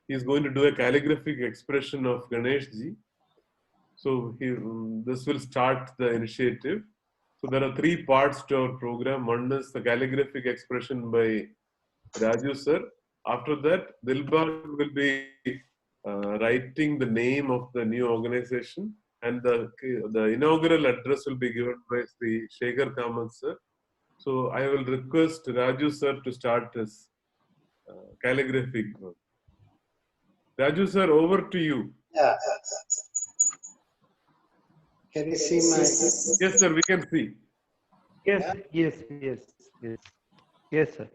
He's going to do a calligraphic expression of Ganesh ji. So this will start the initiative. So there are three parts to our program. One is the calligraphic expression by Raju sir. After that, Dilbag will be writing the name of the new organization, and the inaugural address will be given by the Shekhar Kamat sir. So I will request Raju sir to start his calligraphic work. Raju sir, over to you. Yeah. Can you see my? Yes, sir, we can see. Yes, yes, yes, yes. Yes, sir.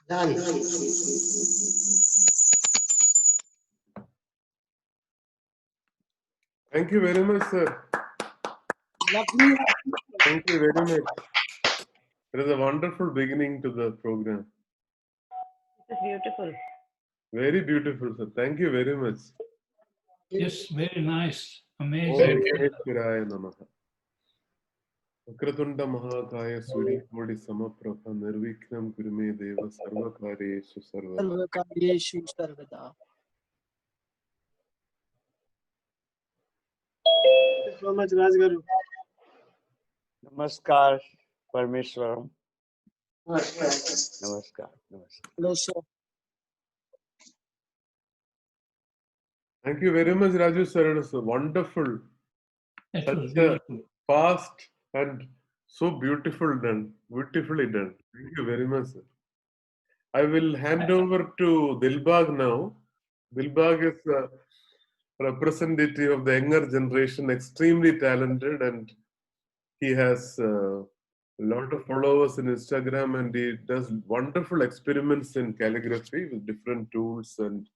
Done. Thank you very much, sir. Lovely. Thank you very much. It is a wonderful beginning to the program. It is beautiful. Very beautiful, sir. Thank you very much. Yes, very nice. Om Amazing. Ganeshwaraya Namaha. Vakratunda Mahakaya Suri Kodi Samaprabha Nirviknam Kurume Deva Sarvakaryeshu Sarvada. Sarvakaryeshu sarvada. Thank you so much, Rajgaru. Namaskar, Parmeshwaram. Namaskar. Namaskar. Namaskar. Hello, sir. Thank you very much, Raju sir. It was wonderful. It was Such a beautiful. fast and so beautifully done. Thank you very much, sir. I will hand over to Dilbag now. Dilbag is a representative of the younger generation, extremely talented, and he has a lot of followers in Instagram, and he does wonderful experiments in calligraphy with different tools. And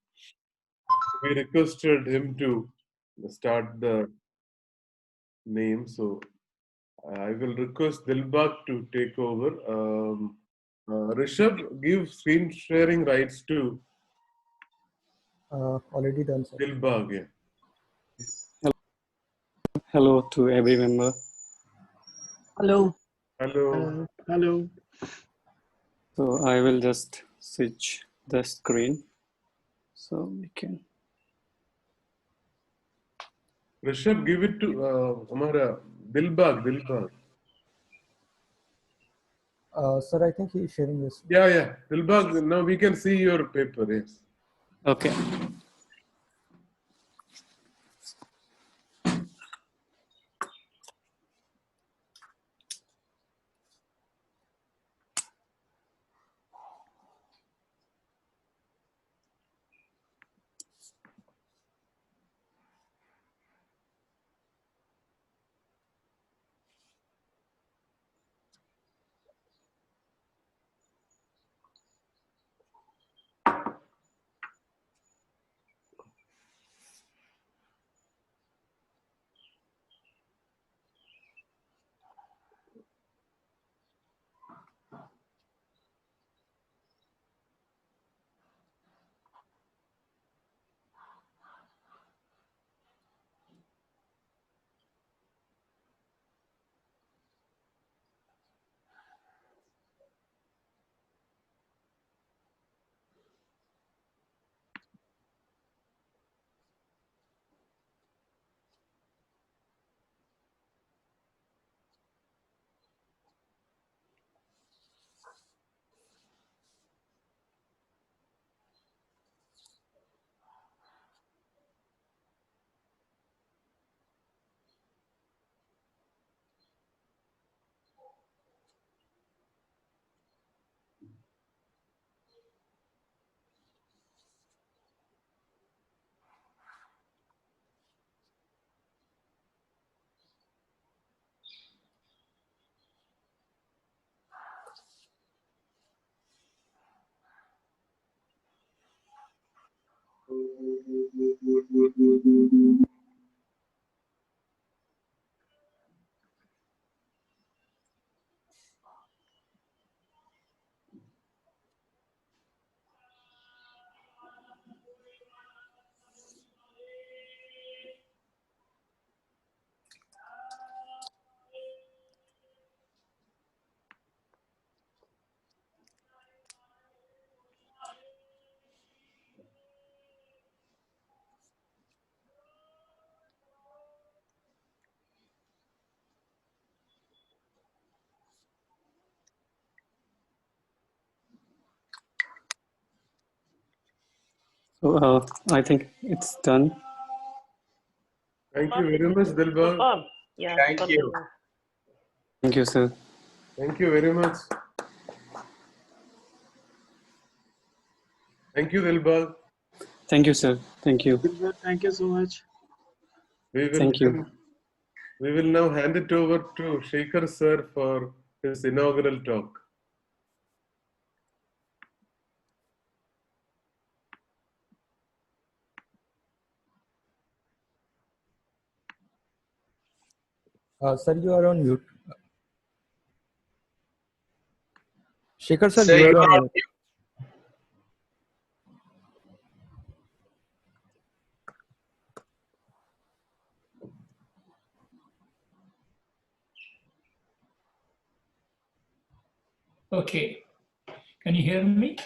we requested him to start the name. So I will request Dilbag to take over. Rishabh, give screen sharing rights to Already done, sir. Dilbag. Yeah. Hello to every member. Hello. Hello. Hello. So I will just switch the screen so we can. Rishabh, give it to Amara Dilbag. Sir, I think he is sharing this. Yeah. Dilbag, now we can see your paper. Yes. Okay. So I think it's done. Thank you very much, Dilbag. Superb. Yeah, Thank superb you. design. Thank you, sir. Thank you very much. Thank you, Dilbag. Thank you, sir. Thank you. Thank you so much. Thank you. We will now hand it over to Shekhar sir for his inaugural talk. Sir, you are on mute. Shekhar sir, Sir, you you are are on on mute. mute. Okay. Can you hear me?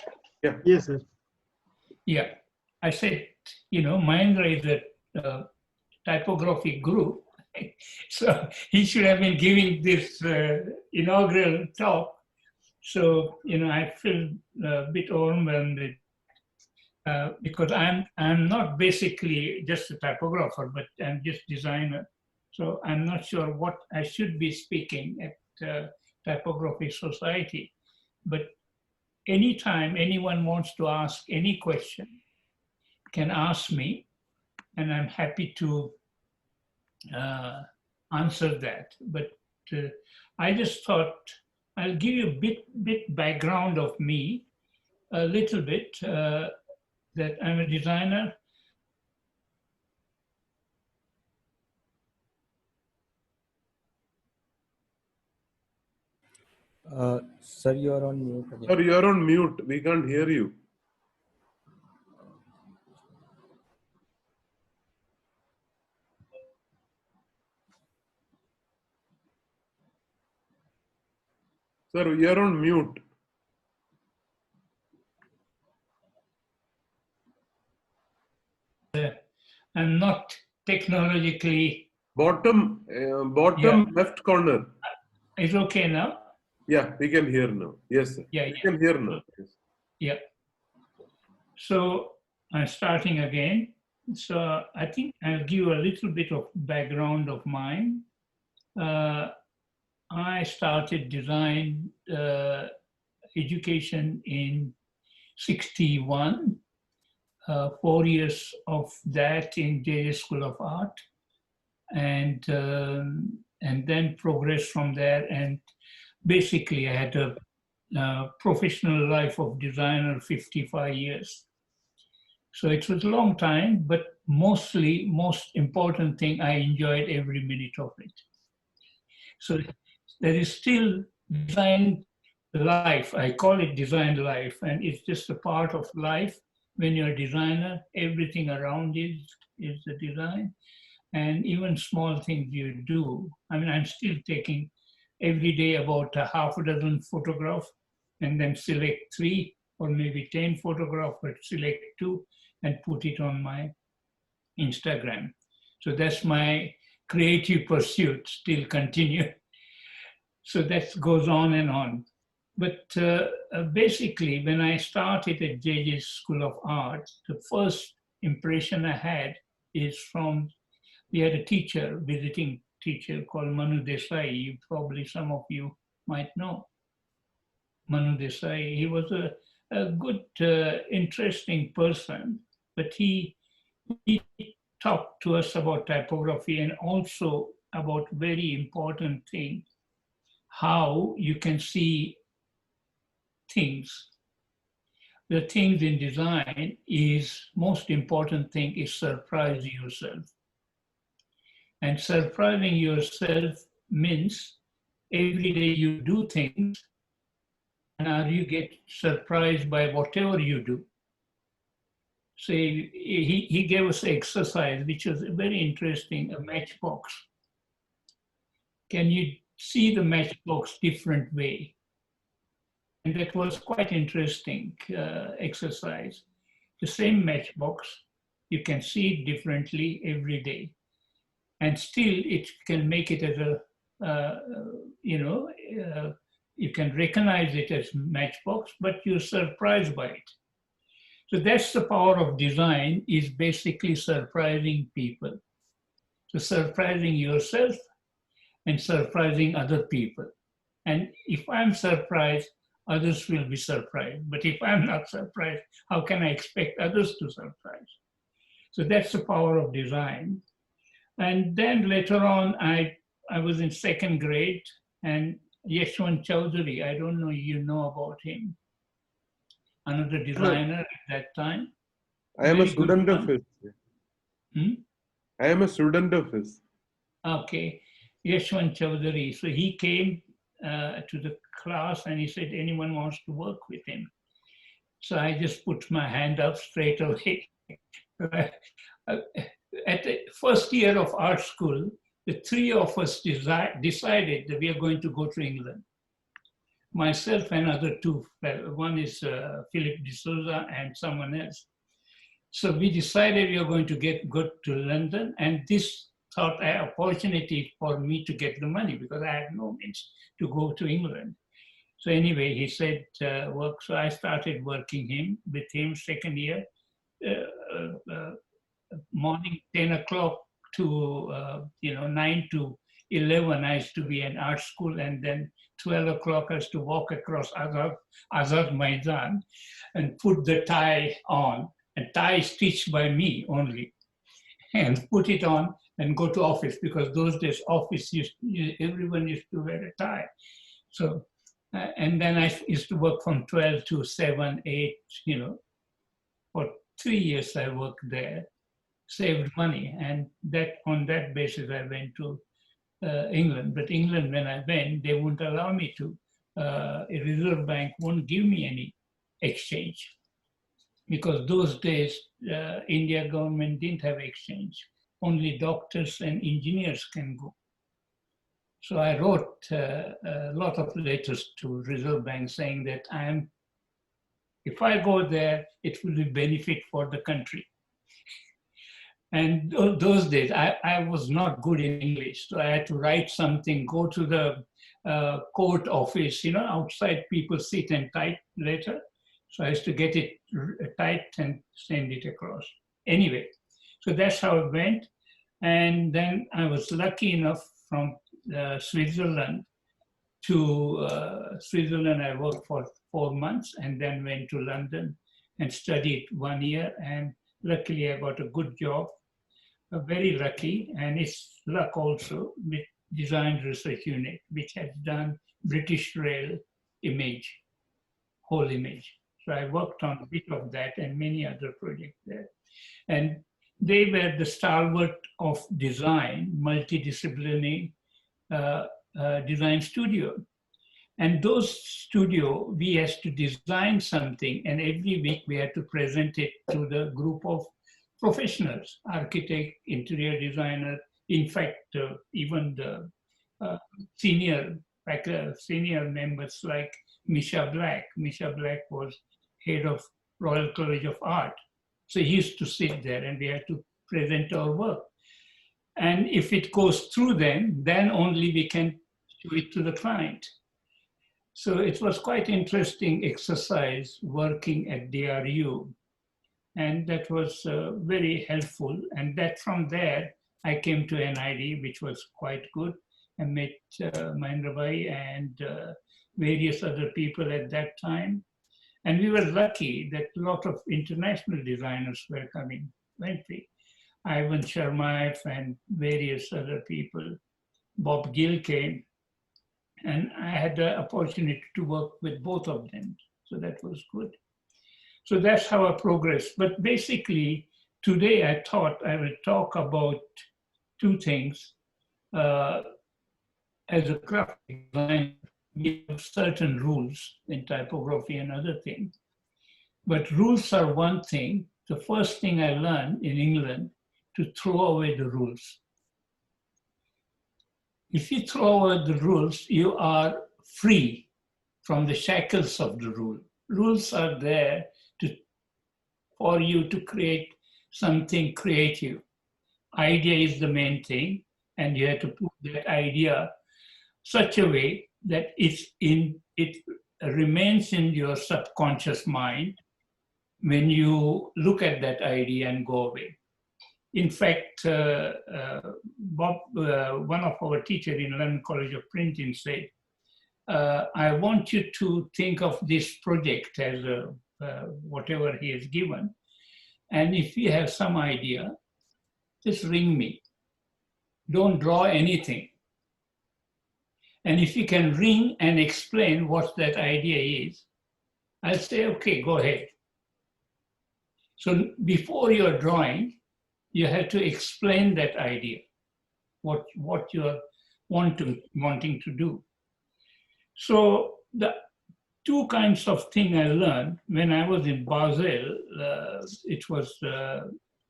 Yeah. Yes, sir. Yeah. I said, Mahendra is a typography group. So he should have been giving this inaugural talk. So, I feel a bit overwhelmed because I'm not basically just a typographer, but I'm just designer. So I'm not sure what I should be speaking at Typography Society. But anytime anyone wants to ask any question, can ask me, and I'm happy to answer that. But I just thought I'll give you a bit background of me, a little bit, that I'm a designer. Sir, you are on mute again. Sir, you are on mute. We can't hear you. Sir, you are on mute. I'm not technologically. Bottom left corner. It's okay now? Yeah, we can hear now. Yes, sir. Yeah, We can hear now. Yes. Yeah. So I'm starting again. So I think I'll give you a little bit of background of mine. I started design education in 61, 4 years of that in JJ School of Art, and then progressed from there. And basically, I had a professional life of designer, 55 years. So it was a long time, but most important thing, I enjoyed every minute of it. So there is still design life. I call it design life, and it's just a part of life. When you're a designer, everything around is the design, and even small things you do. I mean, I'm still taking every day about a half a dozen photographs, and then select 3 or maybe 10 photographs, but select 2 and put it on my Instagram. So that's my creative pursuit, still continue. So that goes on and on. But basically, when I started at JJ's School of Art, the first impression I had is from, we had a teacher, visiting teacher called Manu Desai. Probably some of you might know Manu Desai. He was a good, interesting person, but he talked to us about typography and also about very important thing, how you can see things. the things in design is most important thing is surprise yourself. And surprising yourself means every day you do things and you get surprised by whatever you do. So he gave us an exercise which was very interesting, a matchbox. Can you see the matchbox different way? And that was quite interesting exercise. The same matchbox, you can see it differently every day. And still it can make it as a, you can recognize it as matchbox, but you're surprised by it. So that's the power of design, is basically surprising people. So surprising yourself and surprising other people. And if I'm surprised, others will be surprised. But if I'm not surprised, how can I expect others to surprise? So that's the power of design. And then later on, I was in second grade, and Yeshwant Chowdhury, I don't know if you know about him, another designer at that time. I am a Very good student of one. his. I am a student of his. Okay, Yeshwant Chowdhury. So he came to the class and he said, anyone wants to work with him? So I just put my hand up straight away. At the first year of art school, the three of us decided that we are going to go to England. Myself and other two, one is Philip D'Souza and someone else. So we decided we are going to go to London, and this thought an opportunity for me to get the money because I had no means to go to England. So anyway, he said work. So I started working with him second year, morning 10 o'clock to 9 to 11. I used to be in art school, and then 12 o'clock I used to walk across Azad Maidan and put the tie on, and tie stitched by me only, and put it on and go to office, because those days office everyone used to wear a tie. So and then I used to work from 12 to 7, 8, for 3 years I worked there, saved money, and that on that basis I went to England. But England, when I went, they wouldn't allow me to. A Reserve Bank won't give me any exchange, because those days India government didn't have exchange. Only doctors and engineers can go. So I wrote a lot of letters to Reserve Bank saying that if I go there, it will be benefit for the country. And those days, I was not good in English, so I had to write something, go to the court office, outside people sit and type letter. So I used to get it typed and send it across. Anyway, so that's how it went. And then I was lucky enough from Switzerland to Switzerland. I worked for 4 months and then went to London and studied 1 year. And luckily I got a good job, very lucky. And it's luck also with Design Research Unit, which has done British Rail image, whole image. So I worked on a bit of that and many other projects there. And they were the stalwart of design, multidisciplinary design studio. And those studio, we had to design something, and every week we had to present it to the group of professionals, architect, interior designer, in fact, even the senior members like Misha Black. Misha Black was head of Royal College of Art. So he used to sit there and we had to present our work. And if it goes through them, then only we can show it to the client. So it was quite interesting exercise working at DRU. And that was very helpful. And that from there, I came to NID, which was quite good. I met Mahendra Bhai and various other people at that time. And we were lucky that a lot of international designers were coming, weren't we? Ivan Sharmaev and various other people. Bob Gill came, and I had the opportunity to work with both of them. So that was good. So that's how I progressed. But basically, today I thought I will talk about two things. As a graphic designer, we have certain rules in typography and other things. But rules are one thing. The first thing I learned in England, to throw away the rules. If you throw away the rules, you are free from the shackles of the rule. Rules are there for you to create something creative. Idea is the main thing, and you have to put that idea such a way that it remains in your subconscious mind when you look at that idea and go away. In fact, Bob, one of our teachers in London College of Printing said, I want you to think of this project as whatever he has given. And if you have some idea, just ring me. Don't draw anything. And if you can ring and explain what that idea is, I'll say, okay, go ahead. So before you're drawing, you have to explain that idea, what you're wanting to do. So the two kinds of thing I learned when I was in Basel, it was a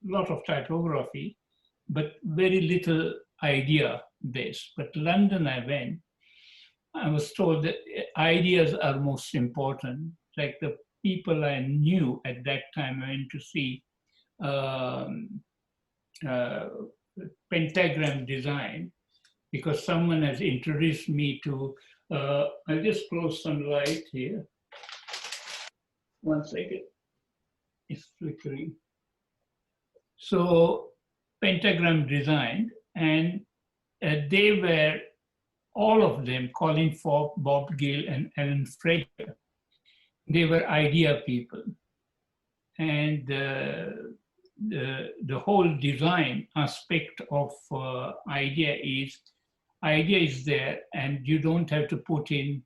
lot of typography, but very little idea based. But London I went, I was told that ideas are most important. Like the people I knew at that time, I went to see pentagram design because someone has introduced me to, I'll just close some light here. One second, it's flickering. So pentagram design, and they were, all of them, Colin Forbes, Bob Gill, and Alan Fraser, they were idea people. And the whole design aspect of idea is there, and you don't have to put in,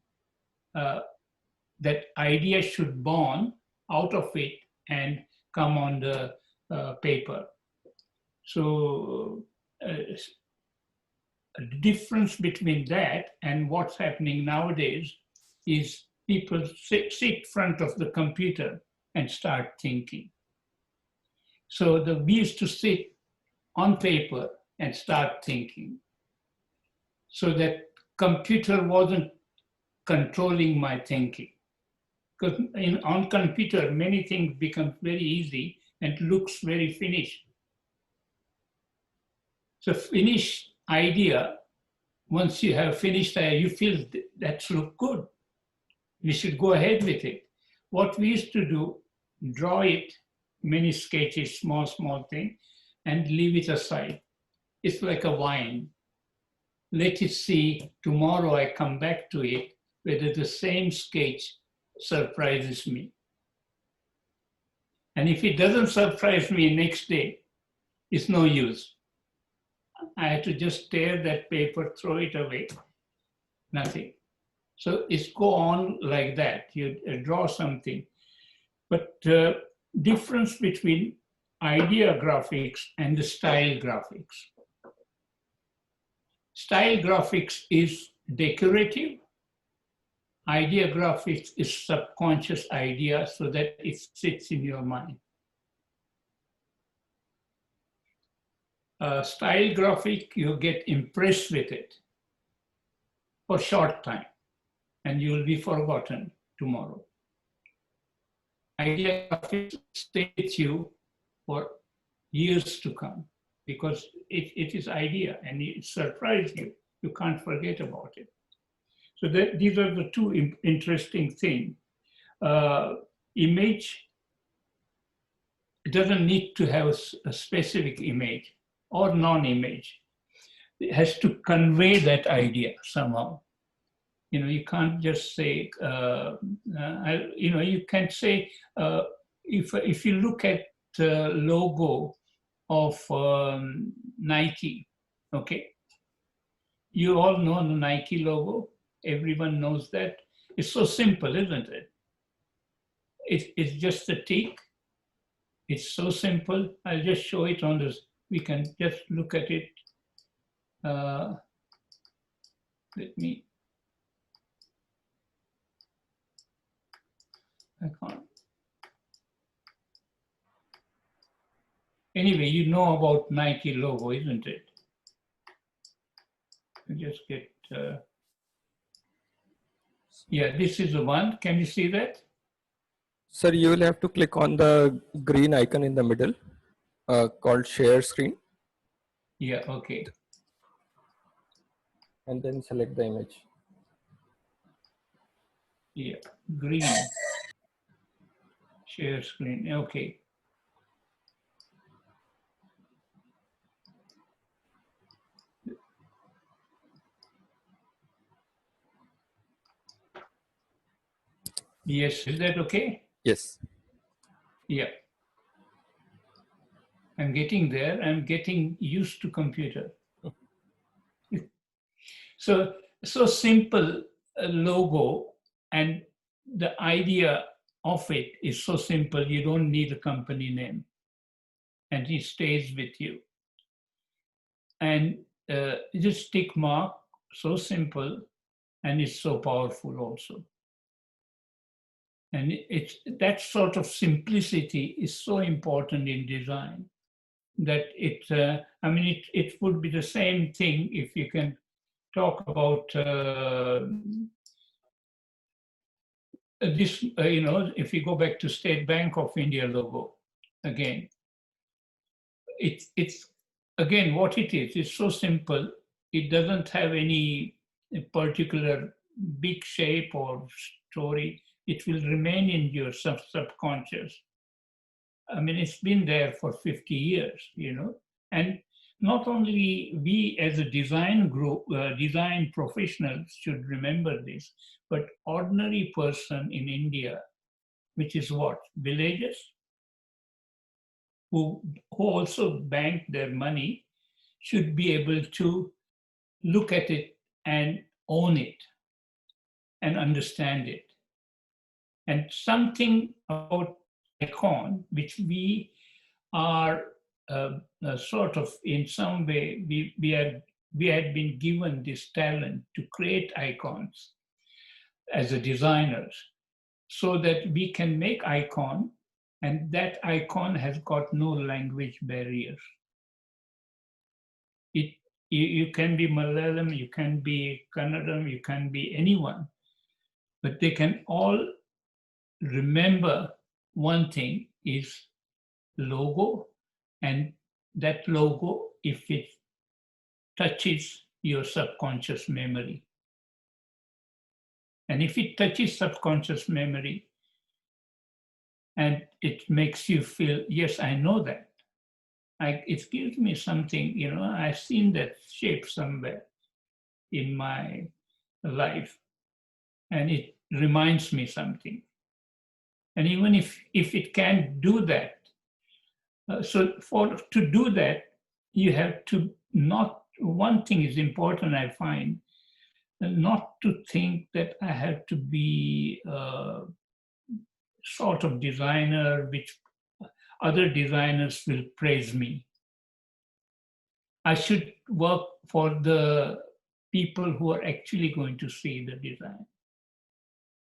that idea should born out of it and come on the paper. So the difference between that and what's happening nowadays is people sit in front of the computer and start thinking. So we used to sit on paper and start thinking. So that computer wasn't controlling my thinking. Because on computer, many things become very easy and looks very finished. So finished idea, once you have finished idea, you feel that's look good. We should go ahead with it. What we used to do, draw it, many sketches, small thing, and leave it aside. It's like a wine. Let it see, tomorrow I come back to it, whether the same sketch surprises me. And if it doesn't surprise me next day, it's no use. I had to just tear that paper, throw it away, nothing. So it's go on like that. You draw something. But difference between idea graphics and the style graphics. Style graphics is decorative. Idea graphics is subconscious idea so that it sits in your mind. Style graphic, you get impressed with it for a short time and you will be forgotten tomorrow. Idea graphics stay with you for years to come because it is idea and it surprises you. You can't forget about it. So these are the two interesting things. Image, it doesn't need to have a specific image or non-image. It has to convey that idea somehow. You know, you can't just say, you can say, if you look at the logo of Nike, okay? You all know the Nike logo. Everyone knows that. It's so simple, isn't it? it's just a tick. It's so simple. I'll just show it on this. We can just look at it. Let me, I can't. Anyway, you know about Nike logo, isn't it? You just get, yeah, this is the one. Can you see that? Sir, you will have to click on the green icon in the middle called share screen Yeah, okay. and then select the image. Yeah, green. Share screen, okay. Yes, is that okay? Yes. Yeah. I'm getting there. I'm getting used to computer. So simple logo, and the idea of it is so simple. You don't need a company name, and it stays with you. And just tick mark, so simple, and it's so powerful also. And it's that sort of simplicity is so important in design that I mean, it would be the same thing if you can talk about this, you know, if you go back to State Bank of India logo again, it's again what it is. It's so simple. It doesn't have any particular big shape or story. It will remain in your subconscious. I mean, it's been there for 50 years, you know, and not only we as a design group, design professionals should remember this, but ordinary person in India, which is what, villages, who also bank their money, should be able to look at it and own it and understand it. And something about icon, which we are sort of in some way, we had been given this talent to create icons as a designers, so that we can make icon, and that icon has got no language barriers. You can be Malayalam, you can be Kannadam, you can be anyone, but they can all remember one thing is logo, and that logo, if it touches your subconscious memory, and if it touches subconscious memory and it makes you feel, yes, I know that, it gives me something, you know, I've seen that shape somewhere in my life, and it reminds me something. And even if it can't do that, so to do that, you have to not, one thing is important, I find, not to think that I have to be a sort of designer which other designers will praise me. I should work for the people who are actually going to see the design,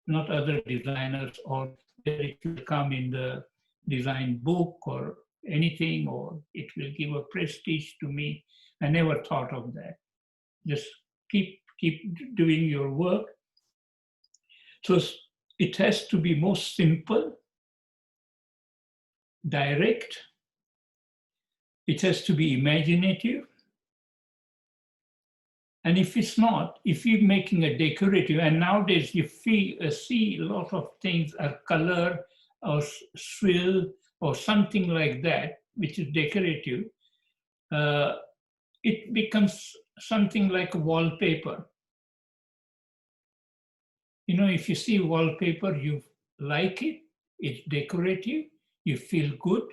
not other designers, or it will come in the design book or anything, or it will give a prestige to me. I never thought of that. Just keep doing your work. So it has to be most simple, direct. It has to be imaginative. And if it's not, if you're making a decorative, and nowadays you see a lot of things are color or swill or something like that, which is decorative, it becomes something like a wallpaper. You know, if you see wallpaper, you like it, it's decorative, you feel good,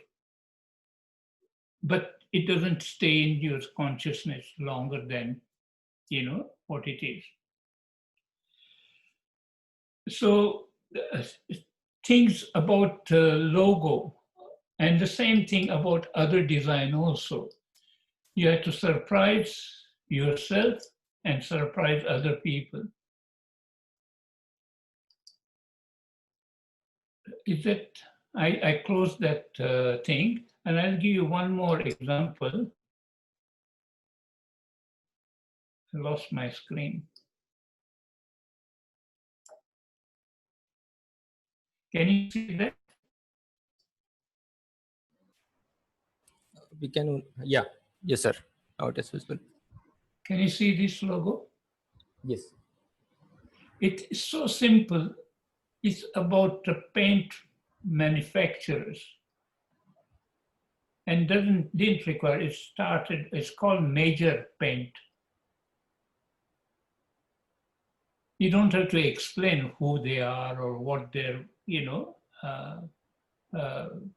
but it doesn't stay in your consciousness longer than, you know, what it is. So things about logo, and the same thing about other design also. You have to surprise yourself and surprise other people. Is that, I close that thing, and I'll give you one more example. I lost my screen. Can you see that? We can, yeah, yes, sir. Now it is visible. Can you see this logo? Yes. It's so simple. It's about the paint manufacturers, and didn't require, it's called Major Paint. You don't have to explain who they are or what their,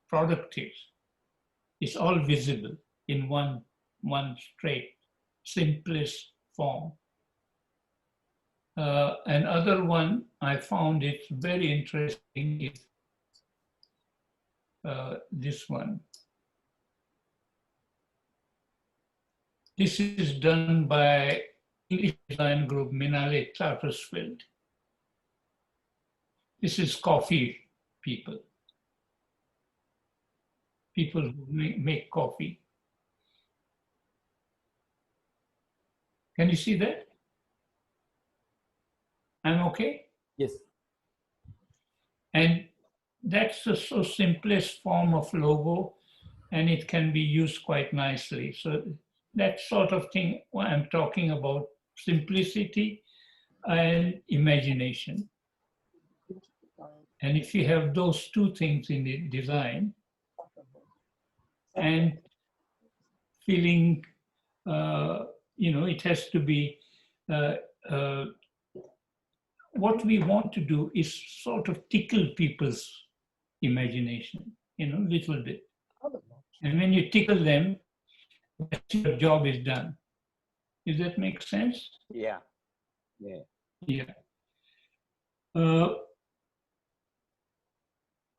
product is. It's all visible in one straight, simplest form. Another one I found it's very interesting is this one. This is done by English design group Minale Tattersfield. This is coffee people who make coffee. Can you see that? I'm okay? Yes. And that's the so simplest form of logo, and it can be used quite nicely. So that sort of thing I'm talking about, simplicity and imagination. And if you have those two things in the design, and feeling, it has to be, what we want to do is sort of tickle people's imagination, little bit. And when you tickle them, your job is done. Does that make sense? Yeah. Yeah. Yeah.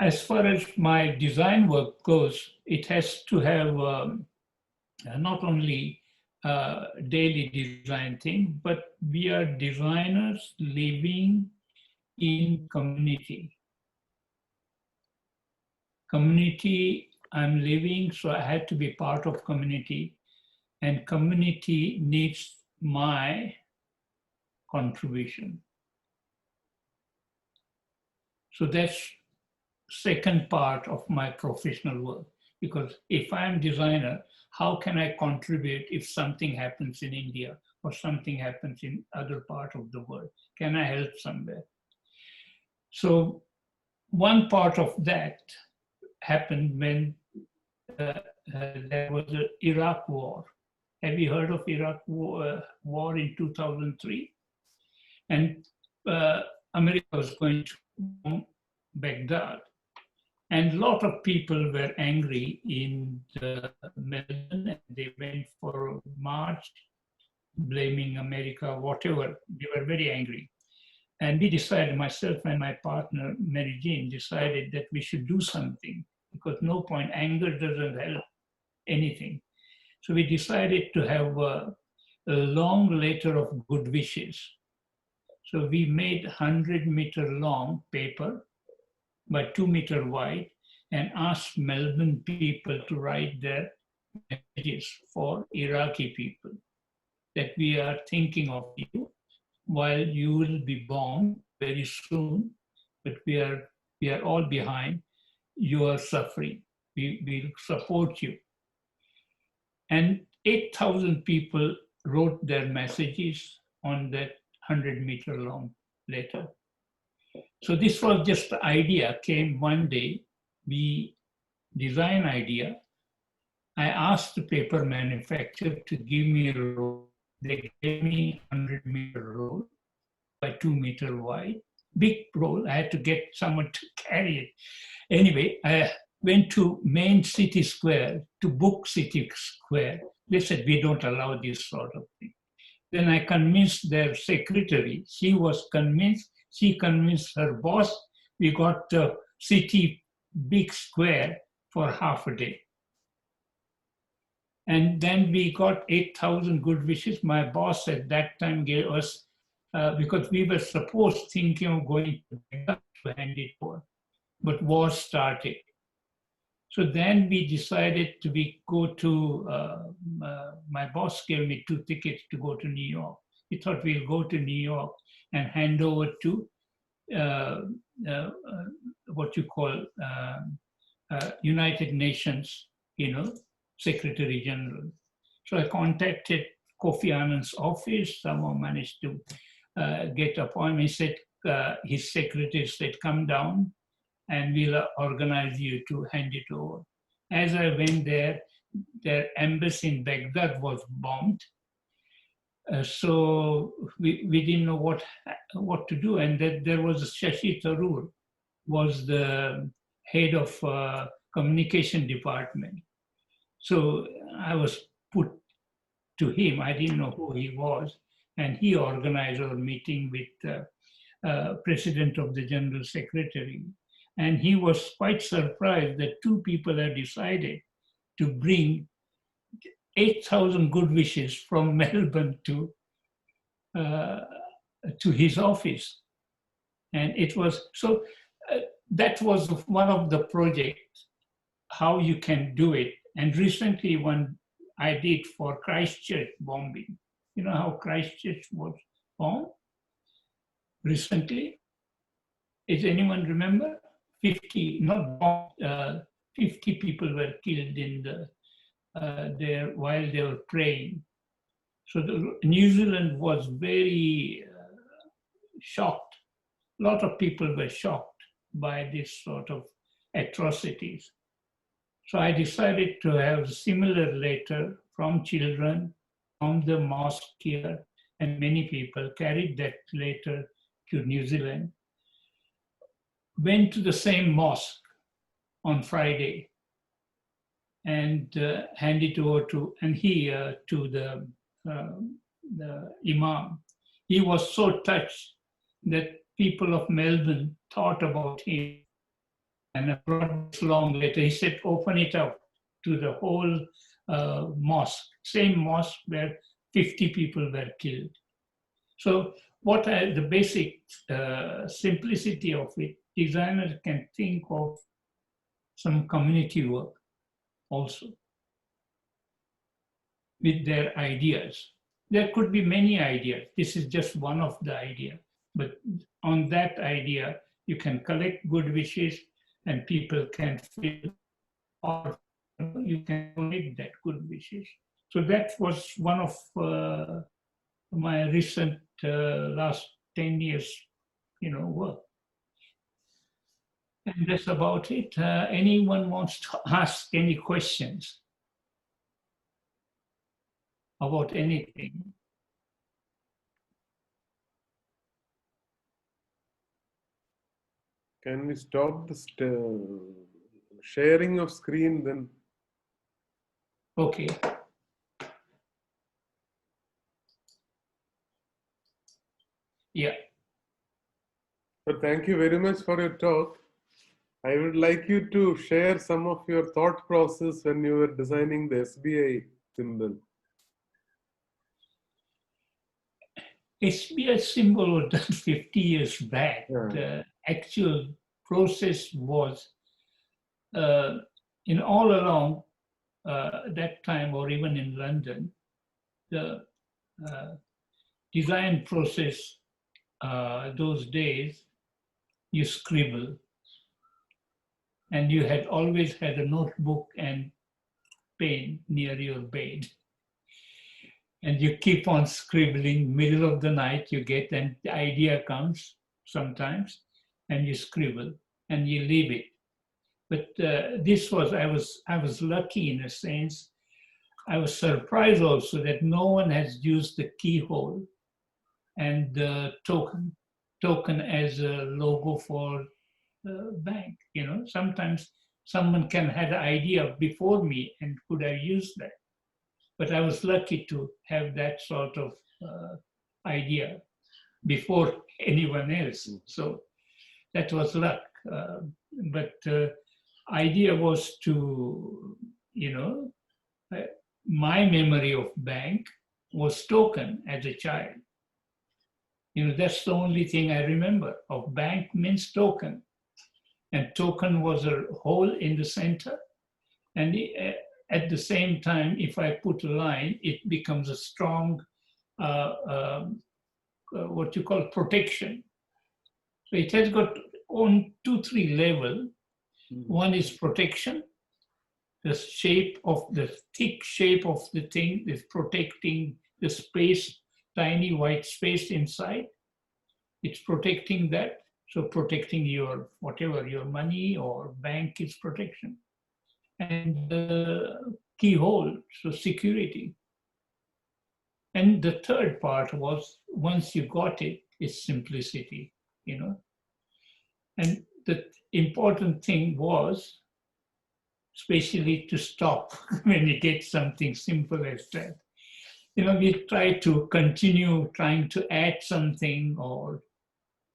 As far as my design work goes, it has to have not only daily design thing, but we are designers living in community. Community, I'm living, so I had to be part of community, and community needs my contribution. So that's second part of my professional work, because if I'm designer, how can I contribute if something happens in India or something happens in other part of the world? Can I help somewhere? So one part of that happened when there was the Iraq war. Have you heard of Iraq war in 2003? And America was going to bomb Baghdad. And a lot of people were angry in Melbourne, and they went for a march, blaming America, whatever. They were very angry. And we decided, myself and my partner, Mary Jean, decided that we should do something, because no point, anger doesn't help anything. So we decided to have a long letter of good wishes. So we made 100-meter long paper by 2-meter wide, and asked Melbourne people to write their messages for Iraqi people, that we are thinking of you while you will be bombed very soon, but we are all behind. You are suffering. We will support you. And 8,000 people wrote their messages on that 100-meter long letter. So this was just the idea, came one day, the design idea. I asked the paper manufacturer to give me a roll. They gave me 100-meter roll by 2-meter wide, big roll. I had to get someone to carry it. Anyway, I went to main city square, to book city square. They said, we don't allow this sort of thing. Then I convinced their secretary. She was convinced. She convinced her boss. We got city big square for half a day. And then we got 8,000 good wishes. My boss at that time gave us, because we were supposed thinking of going to Baghdad to hand it over, but war started. So then we decided to my boss gave me 2 tickets to go to New York. We thought we'll go to New York and hand over to what you call United Nations, Secretary General. So I contacted Kofi Annan's office. Someone managed to get an appointment. He said, his secretary said, come down and we'll organize you to hand it over. As I went there, their embassy in Baghdad was bombed. So we didn't know what to do. And that there was Shashi Tharoor, was the head of communication department. So I was put to him. I didn't know who he was. And he organized our meeting with President of the General Secretary. And he was quite surprised that 2 people had decided to bring 8,000 good wishes from Melbourne to his office. And it was, so that was one of the projects, how you can do it. And recently one I did for Christchurch bombing. You know how Christchurch was bombed recently? Is anyone remember? 50, not bombed, 50 people were killed in there while they were praying. So New Zealand was very shocked. A lot of people were shocked by this sort of atrocities. So I decided to have a similar letter from children, from the mosque here, and many people carried that letter to New Zealand, went to the same mosque on Friday and handed it over to the Imam. He was so touched that people of Melbourne thought about him. And I brought this long letter. He said, open it up to the whole mosque, same mosque where 50 people were killed. So the basic simplicity of it, designers can think of some community work also with their ideas. There could be many ideas. This is just one of the ideas. But on that idea, you can collect good wishes and people can fill, or you can donate that good wishes. So that was one of my recent last 10 years, work. And that's about it. Anyone wants to ask any questions about anything? Can we stop the sharing of screen then? Okay. Yeah. So thank you very much for your talk. I would like you to share some of your thought process when you were designing the SBI symbol. SBI symbol was done 50 years back. Yeah. The actual process was, in all along that time, or even in London, the design process those days, you scribble. And you had always had a notebook and pen near your bed. And you keep on scribbling, middle of the night you get, and the idea comes sometimes, and you scribble and you leave it. But I was lucky in a sense. I was surprised also that no one has used the keyhole and the token as a logo for bank. Sometimes someone can have an idea before me and could have used that. But I was lucky to have that sort of idea before anyone else. So that was luck. But idea was to, my memory of bank was token as a child. That's the only thing I remember of bank means token. And token was a hole in the center. And at the same time, if I put a line, it becomes a strong, what you call protection. So it has got on 2-3 levels. One is protection. The shape of the thick shape of the thing is protecting the space, tiny white space inside. It's protecting that. So protecting your, whatever, your money or bank is protection. And the keyhole, so security. And the third part was, once you got it, is simplicity, And the important thing was, especially to stop when you get something simple as that. We try to continue trying to add something or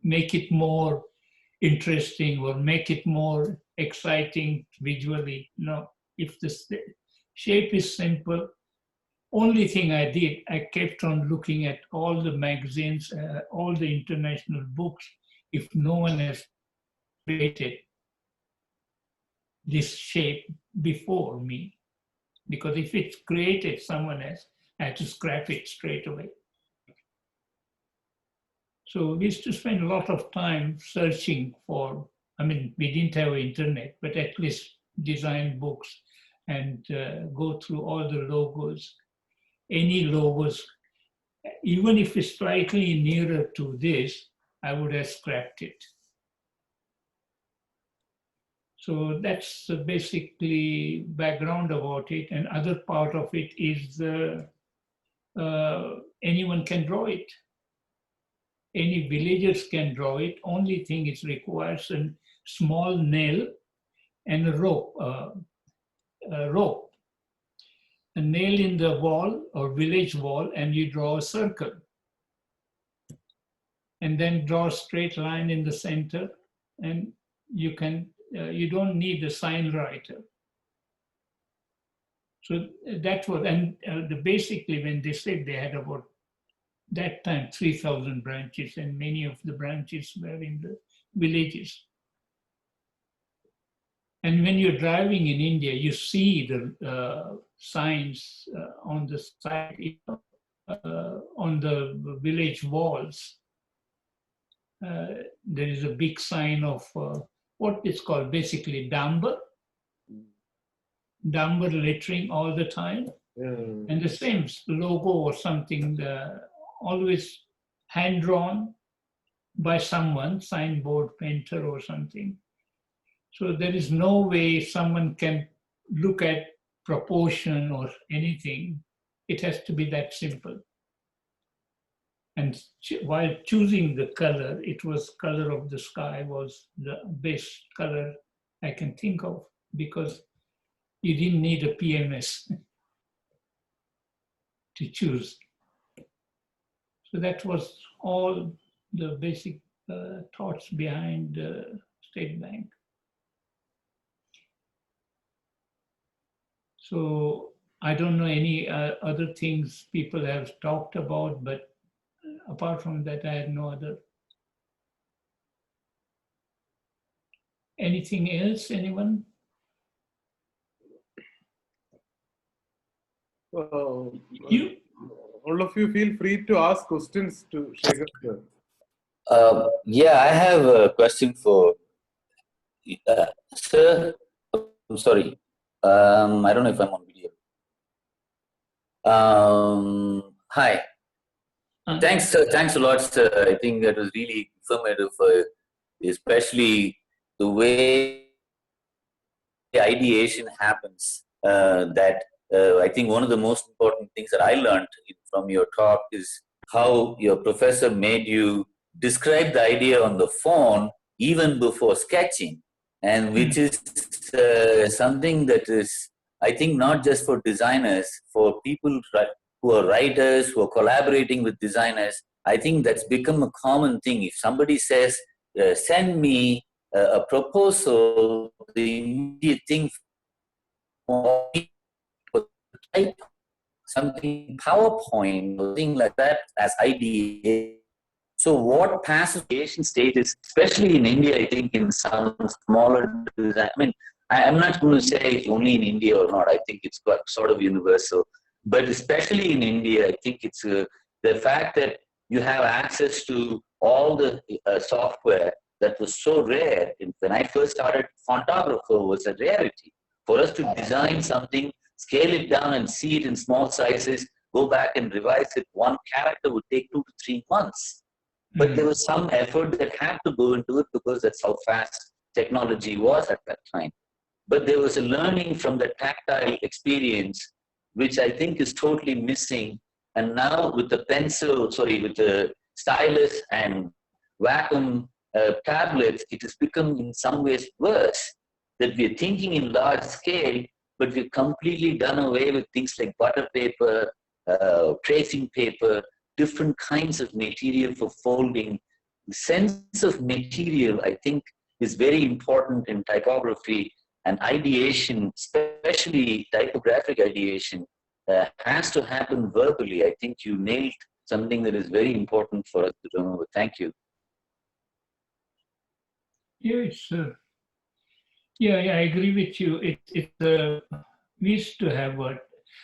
make it more interesting or make it more exciting visually. If the shape is simple, only thing I did, I kept on looking at all the magazines, all the international books, if no one has created this shape before me. Because if it's created someone else, I had to scrap it straight away. So we used to spend a lot of time searching for, we didn't have internet, but at least design books and go through all the logos. Any logos, even if it's slightly nearer to this, I would have scrapped it. So that's basically background about it. And other part of it is anyone can draw it. Any villagers can draw it. Only thing it requires a small nail and a rope. A nail in the wall or village wall, and you draw a circle. And then draw a straight line in the center, and you can. You don't need a sign writer. So that was, and basically when they said they had about that time 3,000 branches, and many of the branches were in the villages. And when you're driving in India, you see the signs on the side, on the village walls. There is a big sign of what is called basically dambar lettering all the time. And the same logo or something, always hand-drawn by someone, signboard painter or something. So there is no way someone can look at proportion or anything. It has to be that simple. And while choosing the color, it was color of the sky was the best color I can think of, because you didn't need a PMS to choose. So that was all the basic thoughts behind State Bank. So I don't know any other things people have talked about, but apart from that, I had no other. Anything else, anyone? You? All of you feel free to ask questions to Shekhar sir. Yeah, I have a question for sir. I'm sorry. I don't know if I'm on video. Hi. Thanks, sir. Thanks a lot, sir. I think that was really informative, especially the way ideation happens. I think one of the most important things that I learned from your talk is how your professor made you describe the idea on the phone even before sketching, and which is something that is, I think, not just for designers, for people who are writers, who are collaborating with designers. I think that's become a common thing. If somebody says, send me a proposal, the immediate thing for me was to type something PowerPoint or thing like that as idea. So what passive creation state is, especially in India, I think in some smaller, I mean, I'm not going to say it's only in India or not. I think it's quite sort of universal. But especially in India, I think it's the fact that you have access to all the software that was so rare. When I first started, Fontographer was a rarity. For us to design something, scale it down and see it in small sizes, go back and revise it, one character would take 2 to 3 months. But there was some effort that had to go into it because that's how fast technology was at that time. But there was a learning from the tactile experience, which I think is totally missing. And now with the with the stylus and vacuum tablets, it has become in some ways worse, that we're thinking in large scale, but we've completely done away with things like butter paper, tracing paper, different kinds of material for folding. The sense of material, I think, is very important in typography, and ideation, especially typographic ideation, has to happen verbally. I think you nailed something that is very important for us to remember. Thank you. Yes, yeah, I agree with you. It needs to have a.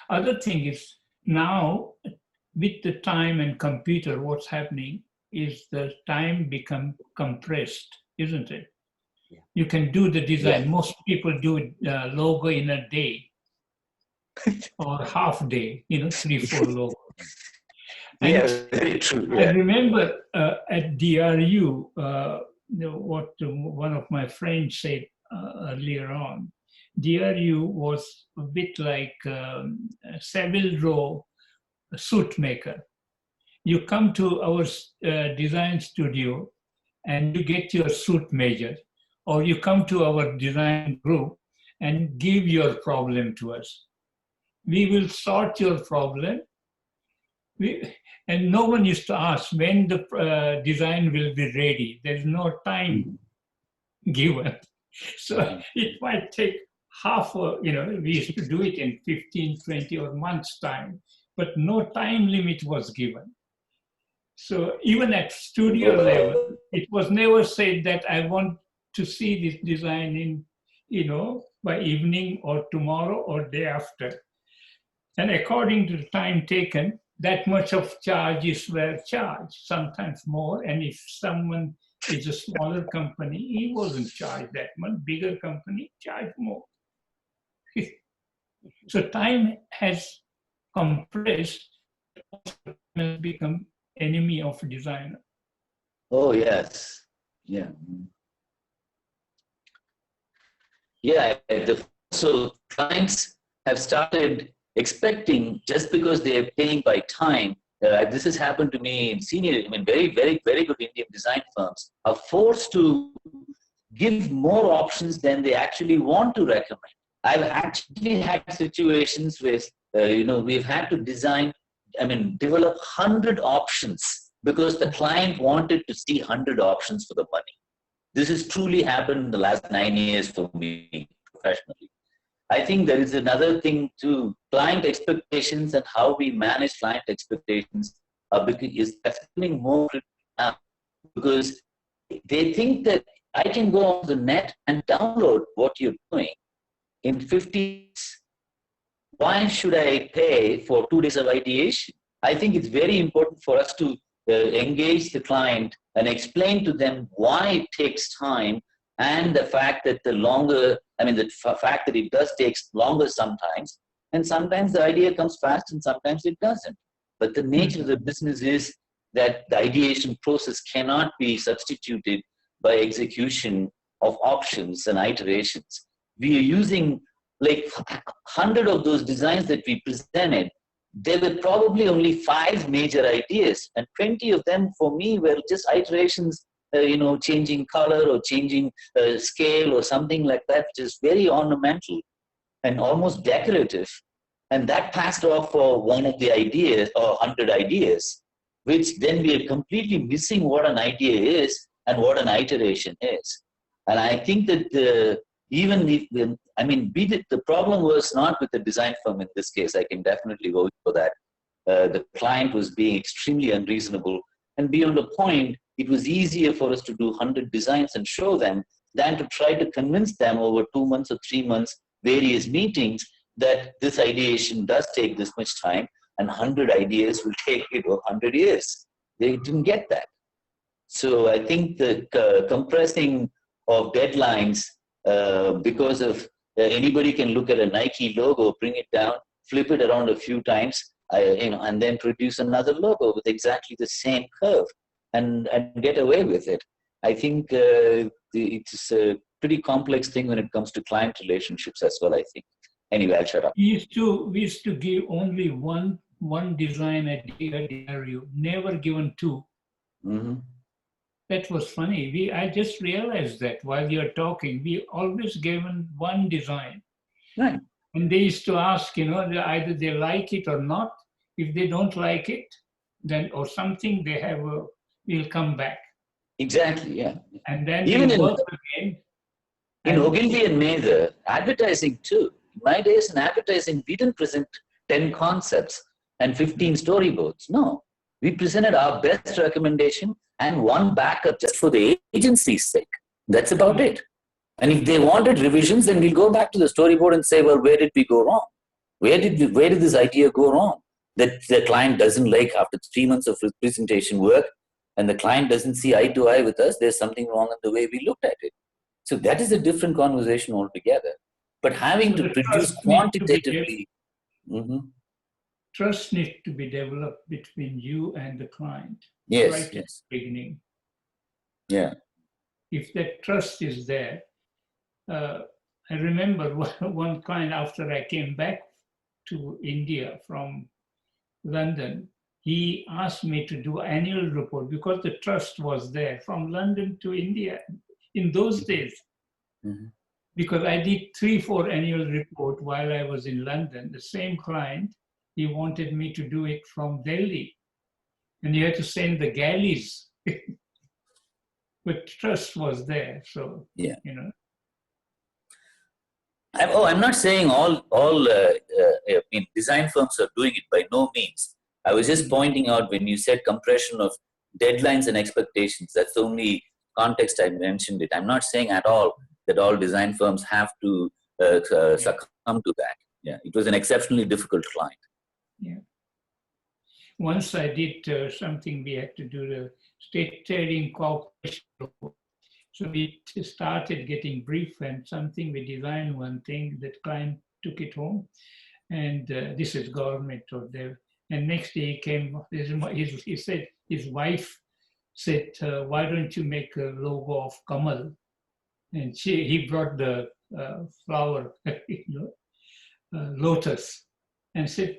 Other thing is now, with the time and computer, what's happening is the time become compressed, isn't it? Yeah. You can do the design. Yeah. Most people do logo in a day or half day, 3-4 logos. And yeah, very true. Yeah. I remember at DRU, what one of my friends said earlier on, DRU was a bit like a Savile Row suit maker. You come to our design studio and you get your suit measured, or you come to our design group and give your problem to us. We will sort your problem. And no one used to ask when the design will be ready. There's no time given. So it might take we used to do it in 15, 20 or months time, but no time limit was given. So even at studio level, it was never said that I want to see this design in, by evening or tomorrow or day after. And according to the time taken, that much of charges were charged, sometimes more. And if someone is a smaller company, he wasn't charged that much. Bigger company charged more. So time has compressed, has become enemy of designer. Oh, yes. Yeah. Yeah. So clients have started expecting, just because they are paying by time. This has happened to me in very, very, very good Indian design firms are forced to give more options than they actually want to recommend. I've actually had situations where, we've had to develop 100 options because the client wanted to see 100 options for the money. This has truly happened in the last 9 years for me professionally. I think there is another thing too. Client expectations and how we manage client expectations is becoming more critical now, because they think that I can go on the net and download what you're doing in 50 minutes. Why should I pay for 2 days of ideation? I think it's very important for us to engage the client and explain to them why it takes time, and the fact that fact that it does take longer sometimes, and sometimes the idea comes fast and sometimes it doesn't. But the nature of the business is that the ideation process cannot be substituted by execution of options and iterations. We are using like 100 of those designs that we presented. There were probably only 5 major ideas, and 20 of them for me were just iterations, changing color or changing scale or something like that, which is very ornamental and almost decorative. And that passed off for one of the ideas or 100 ideas, which then we are completely missing what an idea is. and what an iteration is. And I think that even if, the problem was not with the design firm in this case. I can definitely vote for that. The client was being extremely unreasonable, and beyond the point, it was easier for us to do 100 designs and show them than to try to convince them over 2 months or 3 months, various meetings, that this ideation does take this much time and 100 ideas will take 100 years. They didn't get that. So I think the compressing of deadlines because of anybody can look at a Nike logo, bring it down, flip it around a few times, and then produce another logo with exactly the same curve and get away with it. I think it's a pretty complex thing when it comes to client relationships as well, I think. Anyway, I'll shut up. We used to give only one design a diario, never given two. Mm-hmm. That was funny. I just realized that while you're talking, we always given one design. Right. And they used to ask, either they like it or not. If they don't like it, then or something, we'll come back. Exactly, yeah. And then even we'll work again. In Ogilvy and Mather, advertising too. In my days in advertising, we didn't present 10 concepts and 15 storyboards. No, we presented our best recommendation and one backup just for the agency's sake. That's about it. And if they wanted revisions, then we'll go back to the storyboard and say, well, where did we go wrong? Where did this idea go wrong? That the client doesn't like after 3 months of presentation work, and the client doesn't see eye to eye with us, there's something wrong in the way we looked at it. So that is a different conversation altogether. But having to produce quantitatively... Trust needs to be developed between you and the client. Yes, right yes. at the beginning. Yeah. If that trust is there, I remember one client after I came back to India from London, he asked me to do annual report because the trust was there from London to India in those days. Mm-hmm. Because I did 3-4 annual report while I was in London. The same client, he wanted me to do it from Delhi. And you had to send the galleys. But trust was there, so, yeah. I'm not saying all design firms are doing it, by no means. I was just pointing out when you said compression of deadlines and expectations, that's the only context I mentioned it. I'm not saying at all that all design firms have to succumb to that. Yeah, it was an exceptionally difficult client. Yeah. Once I did something, we had to do the state trading corporation. So we started getting brief and something, we designed one thing, that client took it home, and this is government or there. And next day he came, he said, his wife said, why don't you make a logo of Kamal? And he brought the flower, lotus, and said,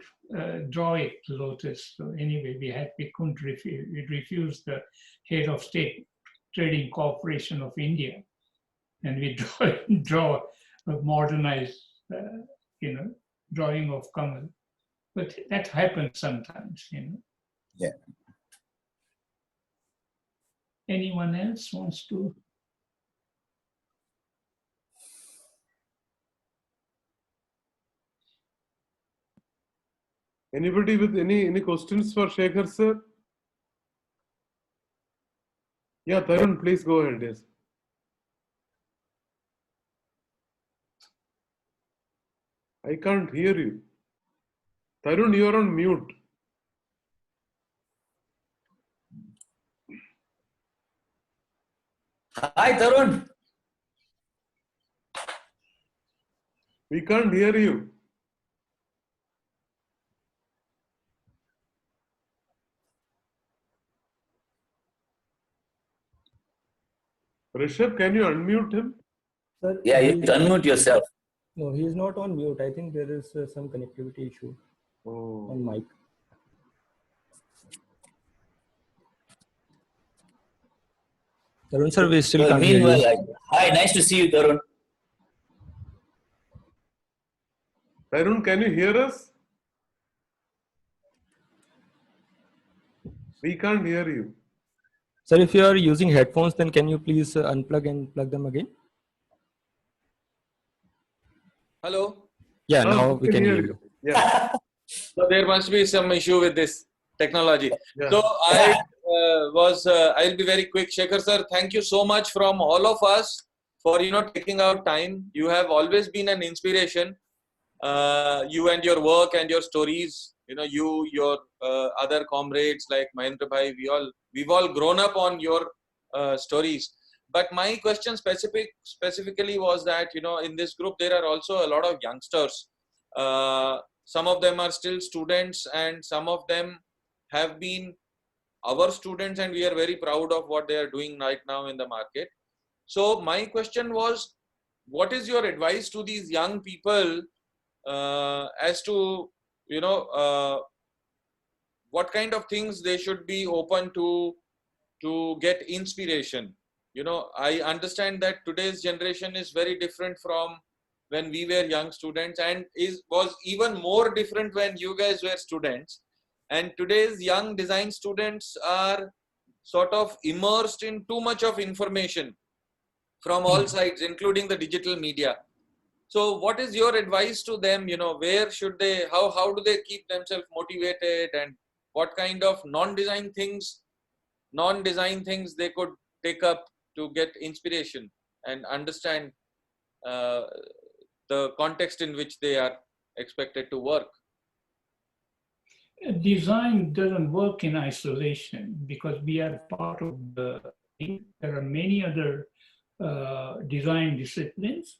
draw it lotus. So anyway, we couldn't refuse. We refused the head of state Trading Corporation of India, and we draw a modernized, drawing of Kamal. But that happens sometimes, Yeah. Anyone else wants to? Anybody with any questions for Shekhar, sir? Yeah, Tarun, please go ahead. Yes. I can't hear you. Tarun, you are on mute. Hi, Tarun. We can't hear you. Rishabh, can you unmute him? Sir, Yeah, you unmute yourself. No, he is not on mute. I think there is some connectivity issue on mic. Tarun sir, we still can't hear you. Hi, nice to see you, Tarun. Tarun, can you hear us? We can't hear you. Sir, if you are using headphones, then can you please unplug and plug them again? Hello. Yeah, Oh, now we we can can hear hear you. you. Yeah. So there must be some issue with this technology. Yeah. So I'll be very quick. Shekhar sir, thank you so much from all of us for taking out time. You have always been an inspiration. You and your work and your stories. Your other comrades like Mahendra Bhai, we've all grown up on your stories. But my question specifically was that in this group there are also a lot of youngsters. Some of them are still students, and some of them have been our students, and we are very proud of what they are doing right now in the market. So my question was, what is your advice to these young people as to what kind of things they should be open to get inspiration? I understand that today's generation is very different from when we were young students, and was even more different when you guys were students. And today's young design students are sort of immersed in too much of information from all sides, including the digital media. So what is your advice to them? Where should they, how do they keep themselves motivated, and what kind of non-design things they could take up to get inspiration and understand the context in which they are expected to work? Design doesn't work in isolation because we are part of the thing. There are many other design disciplines.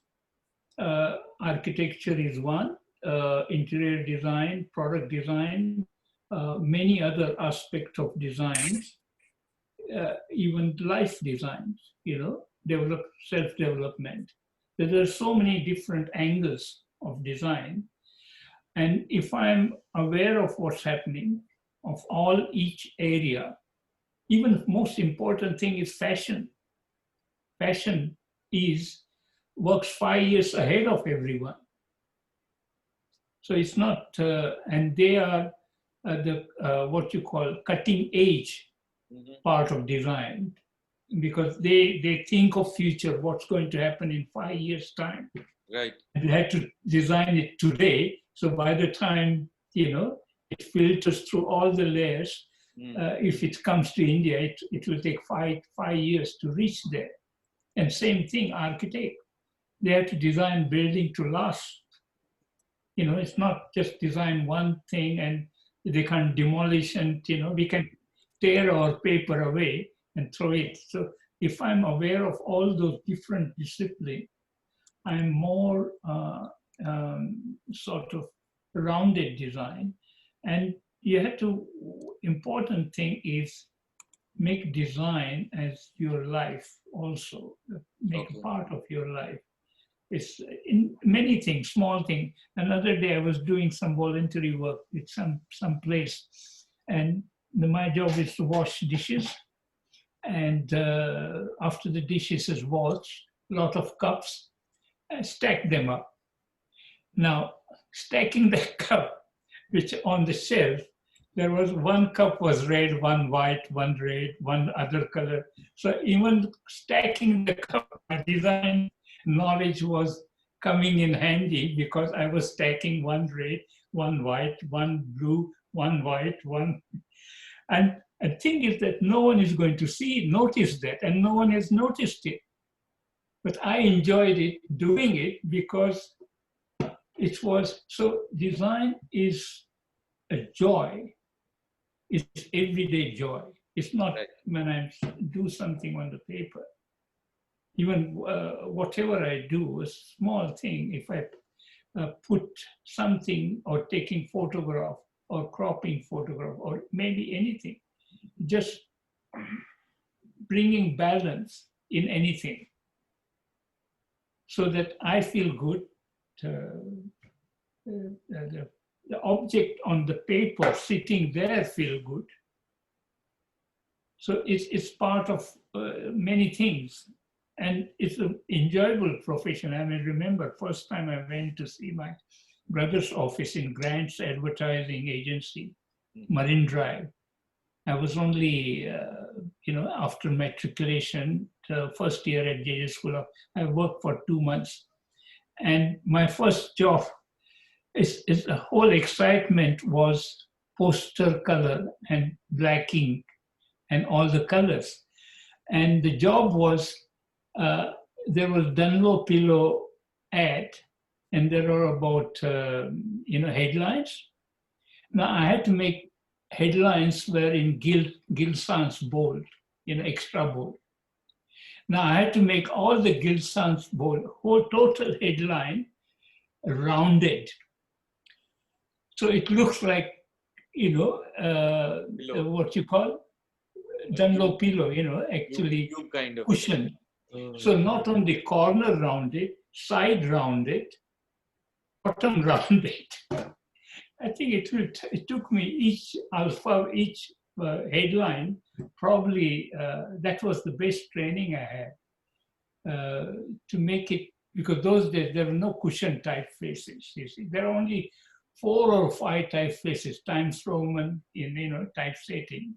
Architecture is one, interior design, product design, many other aspects of designs, even life designs, self-development. There are so many different angles of design. And if I'm aware of what's happening, of each area, even most important thing is fashion. Fashion works 5 years ahead of everyone. So it's not, and they are what you call cutting edge part of design, because they think of future, what's going to happen in 5 years' time. Right. And they had to design it today. So by the time, it filters through all the layers, if it comes to India, it will take five years to reach there. And same thing, architect. They have to design building to last. It's not just design one thing and they can't demolish, and, we can tear our paper away and throw it. So if I'm aware of all those different disciplines, I'm more sort of rounded design. And important thing is make design as your life also, make a part of your life. It's in many things, small things. Another day I was doing some voluntary work with some place, and my job is to wash dishes. And after the dishes is washed, a lot of cups, I stack them up. Now, stacking the cup, which on the shelf, there was one cup was red, one white, one red, one other color. So even stacking the cup, my design knowledge was coming in handy, because I was stacking one red, one white, one blue, one white, one. And the thing is that no one is going to notice that, and no one has noticed it. But I enjoyed it, doing it, because it was, so design is a joy. It's everyday joy. It's not when I do something on the paper. Even whatever I do, a small thing, if I put something, or taking photograph, or cropping photograph, or maybe anything, just bringing balance in anything, so that I feel good. The object on the paper sitting there feel good. So it's part of many things, and it's an enjoyable profession. I remember first time I went to see my brother's office in Grant's advertising agency, Marine Drive. I was only, after matriculation, the first year at JJ School of, I worked for 2 months. And my first job is the whole excitement was poster color and black ink and all the colors. And the job was, there was Dunlop ad, and there were about, headlines. Now I had to make headlines were in Gill Sans bold, extra bold. Now I had to make all the Gill Sans bold, whole total headline rounded. So it looks like, what you call Dunlop pillow, actually Cube kind of cushion. So not only corner rounded, side rounded, bottom rounded. I think it took me each headline, probably that was the best training I had to make it, because those days there were no cushion typefaces. You see, there are only 4 or 5 typefaces, Times Roman in typesetting,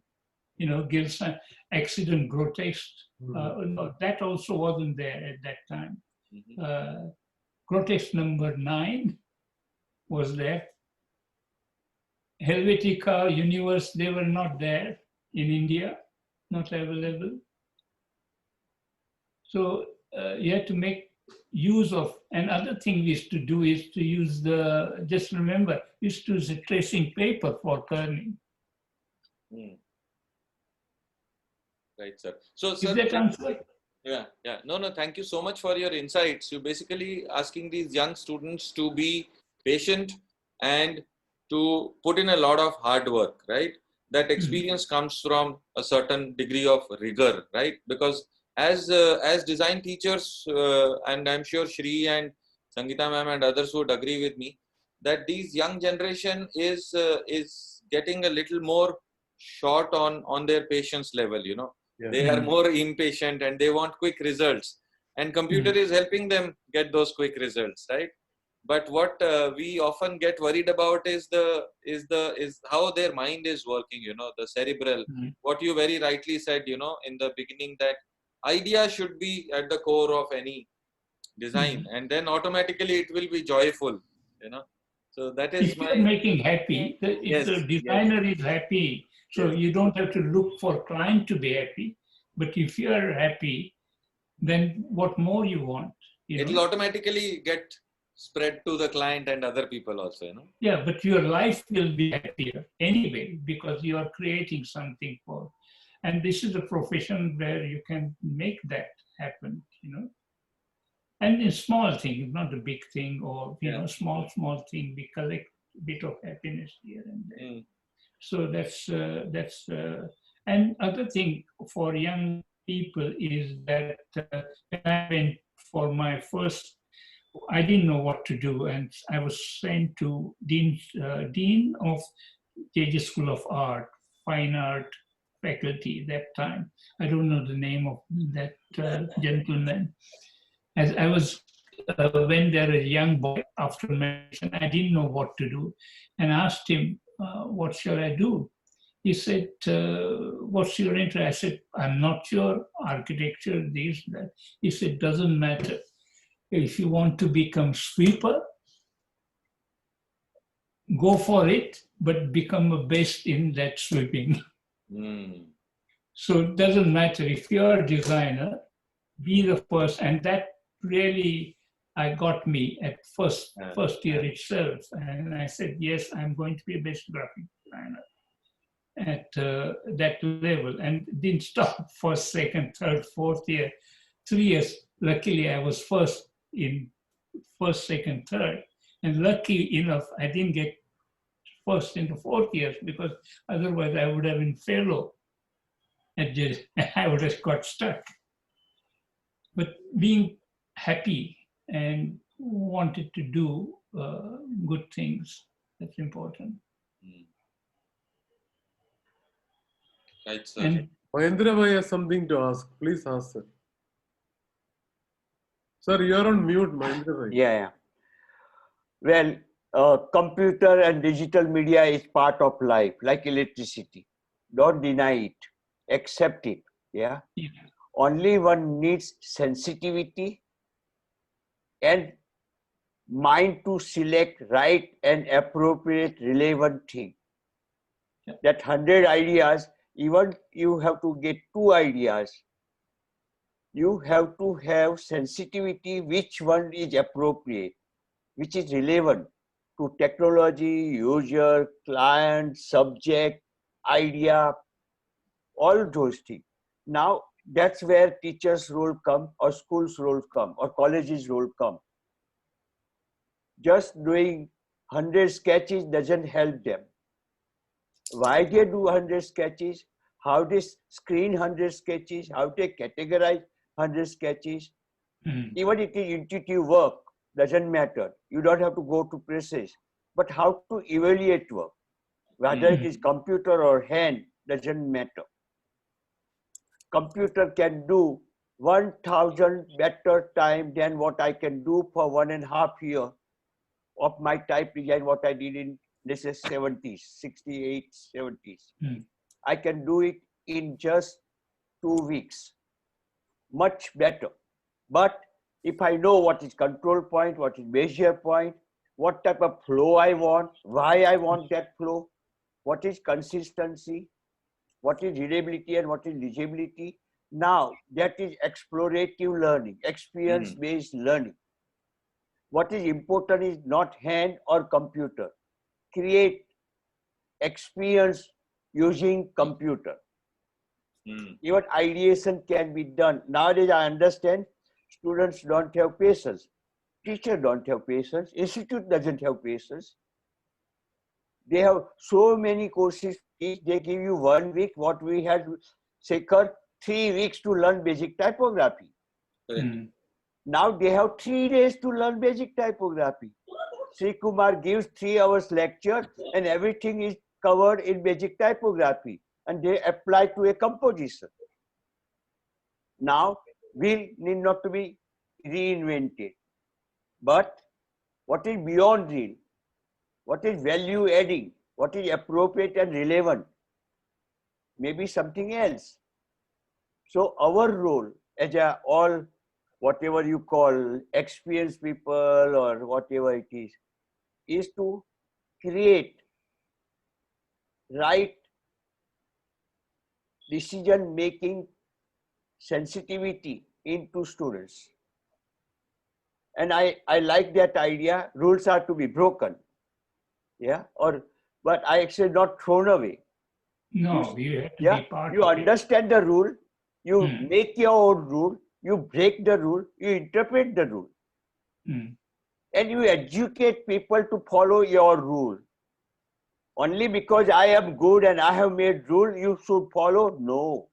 Gilson, Accident Grotesque. No, that also wasn't there at that time. Grotesque number 9 was there. Helvetica, Universe, they were not there in India, not available. So you had to make use of, another thing we used to do is to use just remember, we used to use a tracing paper for kerning. Right, sir. So, Is sir, that answer? yeah. No, thank you so much for your insights. You're basically asking these young students to be patient and to put in a lot of hard work, right? That experience comes from a certain degree of rigor, right? Because as design teachers, and I'm sure Shri and Sangeeta ma'am and others would agree with me, that these young generation is getting a little more short on their patience level, Yeah. They are more impatient and they want quick results, and computer is helping them get those quick results, right? But what we often get worried about is how their mind is working, the cerebral. What you very rightly said, in the beginning, that idea should be at the core of any design, and then automatically it will be joyful, So that is If you're making happy, if the designer is happy, so you don't have to look for client to be happy. But if you are happy, then what more you want? It'll automatically get spread to the client and other people also, Yeah, but your life will be happier anyway, because you are creating something for, and this is a profession where you can make that happen, And in small things, not a big thing, or small thing, we collect a bit of happiness here and there. So that's and other thing for young people is that when I went for my first, I didn't know what to do, and I was sent to Dean of JJ School of Art, Fine Art faculty that time. I don't know the name of that gentleman. As I was, when there was a young boy after medicine, I didn't know what to do, and asked him, what shall I do? He said, what's your interest? I said, I'm not sure, architecture, this, that. He said, doesn't matter. If you want to become sweeper, go for it, but become a best in that sweeping. So it doesn't matter. If you're a designer, be the first. And that really got me at first year itself. And I said, yes, I'm going to be a best graphic designer at that level. And didn't stop first, second, third, fourth year, 3 years. Luckily, I was first in first, second, third. And lucky enough, I didn't get first into fourth years, because otherwise I would have been fellow. I would have got stuck. But being happy and wanted to do good things, that's important. Right, sir. And Mahendra Bhai has something to ask. Please ask, sir. Sir, you are on mute, Mahendra Bhai. Yeah. Well, computer and digital media is part of life, like electricity. Don't deny it. Accept it. Yeah. Yeah. Only one needs sensitivity and mind to select right and appropriate relevant thing. Yeah. That 100 ideas, even you have to get 2 ideas. You have to have sensitivity, which one is appropriate, which is relevant to technology, user, client, subject, idea, all those things. Now, that's where teachers' role come, or school's role come, or college's role come. Just doing 100 sketches doesn't help them. Why they do 100 sketches, how they screen 100 sketches, how they categorize 100 sketches. Even if it is intuitive work, doesn't matter. You don't have to go to places. But how to evaluate work, whether it is computer or hand, doesn't matter. Computer can do 1,000 better time than what I can do for 1.5 years of my type design, what I did in, this is 70s, 68, 70s. I can do it in just 2 weeks. Much better. But if I know what is control point, what is measure point, what type of flow I want, why I want that flow, what is consistency, what is readability and what is legibility. Now that is explorative learning, experience-based learning. What is important is not hand or computer. Create experience using computer. Even ideation can be done. Nowadays I understand students don't have patience. Teacher don't have patience. Institute doesn't have patience. They have so many courses. They give you 1 week. What we had, Shekhar, 3 weeks to learn basic typography. Now they have 3 days to learn basic typography. Sri Kumar gives 3 hours lecture and everything is covered in basic typography and they apply to a composition. Now, wheel need not to be reinvented. But what is beyond wheel? What is value adding? What is appropriate and relevant? Maybe something else. So our role as a all, whatever you call experienced people or whatever it is to create right decision making sensitivity into students. And I like that idea. Rules are to be broken. Yeah, but I actually not thrown away. No, you have to Yeah, be part you of it. understand the rule, you make your own rule, you break the rule, you interpret the rule. And you educate people to follow your rule. Only because I am good and I have made rule, you should follow? No.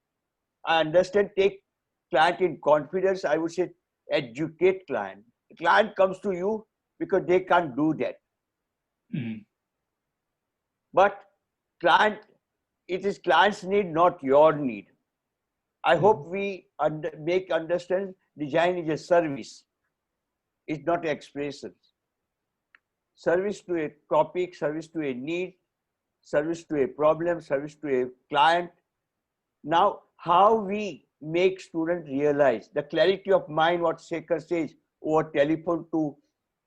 I understand, take client in confidence. I would say educate client. The client comes to you because they can't do that. But client, it is client's need, not your need. I hope we make understand design is a service. It's not an expression. Service to a topic, service to a need, service to a problem, service to a client. Now, how we make students realize the clarity of mind, what Shekhar says, over telephone to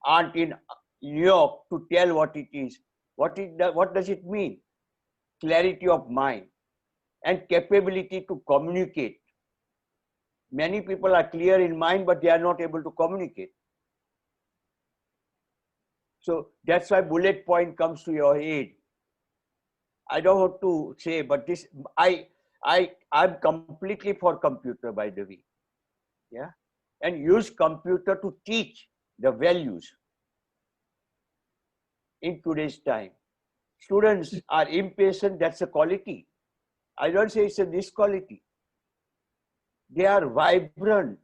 aunt in New York to tell what it is. What does it mean? Clarity of mind and capability to communicate. Many people are clear in mind, but they are not able to communicate. So that's why bullet point comes to your aid. I don't want to say, but this I'm completely for computer, by the way. Yeah, and use computer to teach the values in today's time. Students are impatient. That's a quality. I don't say it's a disquality. They are vibrant.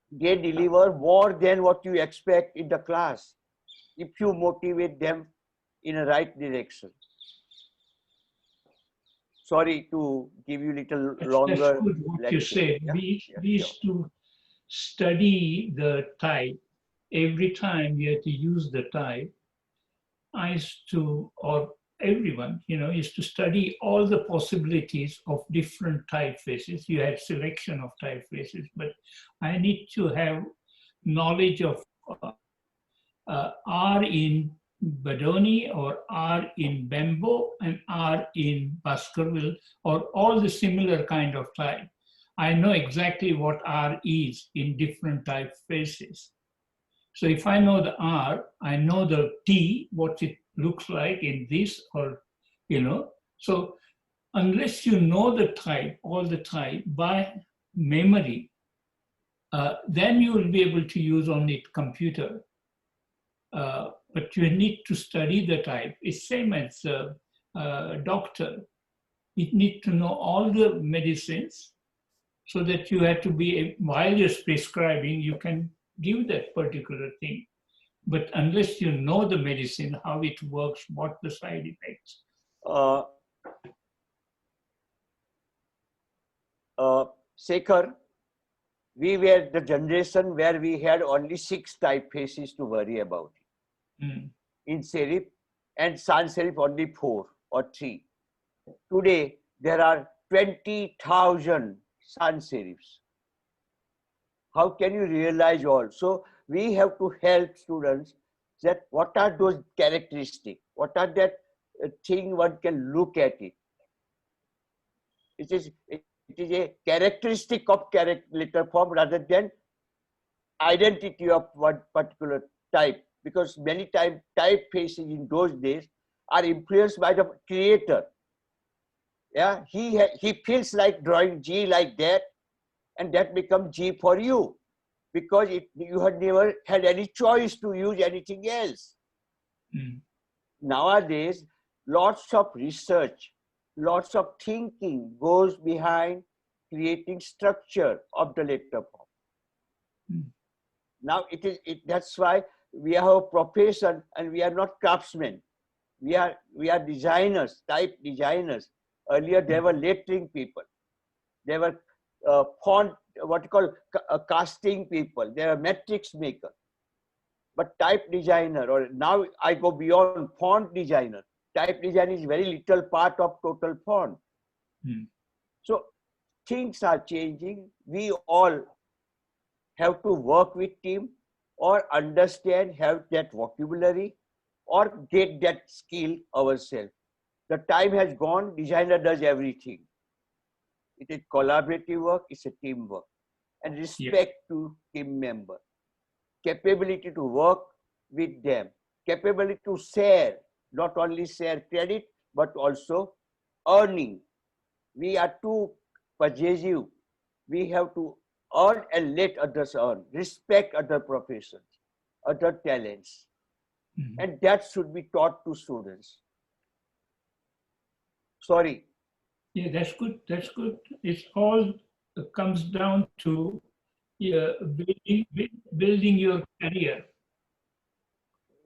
They deliver more than what you expect in the class if you motivate them in a right direction. Sorry to give you a little longer. That's good what lecture. you said. Yeah? We Yeah, used to study the type. Every time we had to use the type, I used to, or everyone, is to study all the possibilities of different typefaces. You had selection of typefaces, but I need to have knowledge of R in Badoni or R in Bembo and R in Baskerville or all the similar kind of type. I know exactly what R is in different typefaces. So if I know the R, I know the T, what it looks like in this or, So unless you know the type, all the type by memory, then you will be able to use only computer. But you need to study the type. It's same as a doctor. You need to know all the medicines so that you have to be, while you're prescribing, you can give that particular thing. But unless you know the medicine, how it works, what the side effects. Shekhar, we were the generation where we had only 6 typefaces to worry about. In serif and sans serif only 4 or 3. Today, there are 20,000 sans serifs. How can you realize all? So we have to help students that what are those characteristics? What are that thing one can look at it? It is a characteristic of letter form rather than identity of one particular type. Because many times typefaces in those days are influenced by the creator. Yeah, he feels like drawing G like that, and that becomes G for you, because you had never had any choice to use anything else. Nowadays, lots of research, lots of thinking goes behind creating structure of the letter form. Now that's why we have a profession and we are not craftsmen. We are designers, type designers. Earlier there were lettering people. There were font, what you call casting people. There are matrix maker. But type designer, or now I go beyond font designer. Type design is very little part of total font. So things are changing. We all have to work with team or understand, have that vocabulary or get that skill ourselves. The time has gone, designer does everything. It is collaborative work, it's a teamwork. And respect to team member. Capability to work with them. Capability to share, not only share credit, but also earning. We are too possessive. We have to earn and let others earn. Respect other professions, other talents. And that should be taught to students. Sorry. Yeah, that's good. That's good. It all comes down to building your career.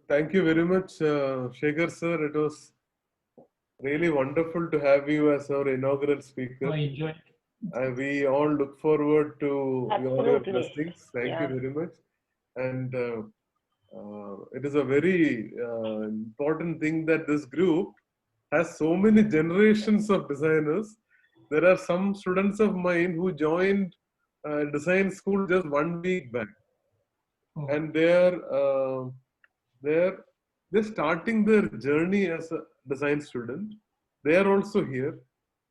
Thank you very much, Shekhar sir. It was really wonderful to have you as our inaugural speaker. I enjoyed it. We all look forward to all your Absolutely. blessings. Thank Yeah. you very much. And it is a very important thing that this group has so many generations of designers. There are some students of mine who joined design school just 1 week back, and they're starting their journey as a design student. They are also here,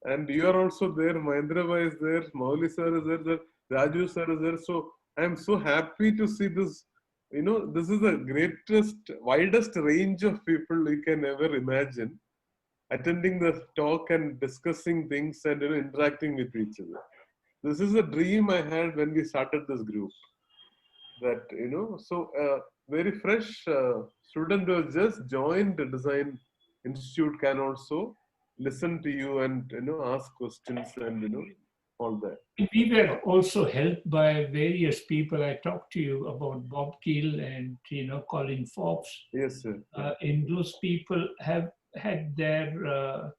and you are also there. Mahendra Bhai is there, Mauli sir is there, Raju sir is there. So I am so happy to see this. This is the widest range of people you can ever imagine attending the talk and discussing things and interacting with each other. This is a dream I had when we started this group. That so very fresh student who has just joined the design institute can also listen to you and ask questions and all that. We were also helped by various people. I talked to you about Bob Keel and Colin Forbes. Yes, sir. And those people have had their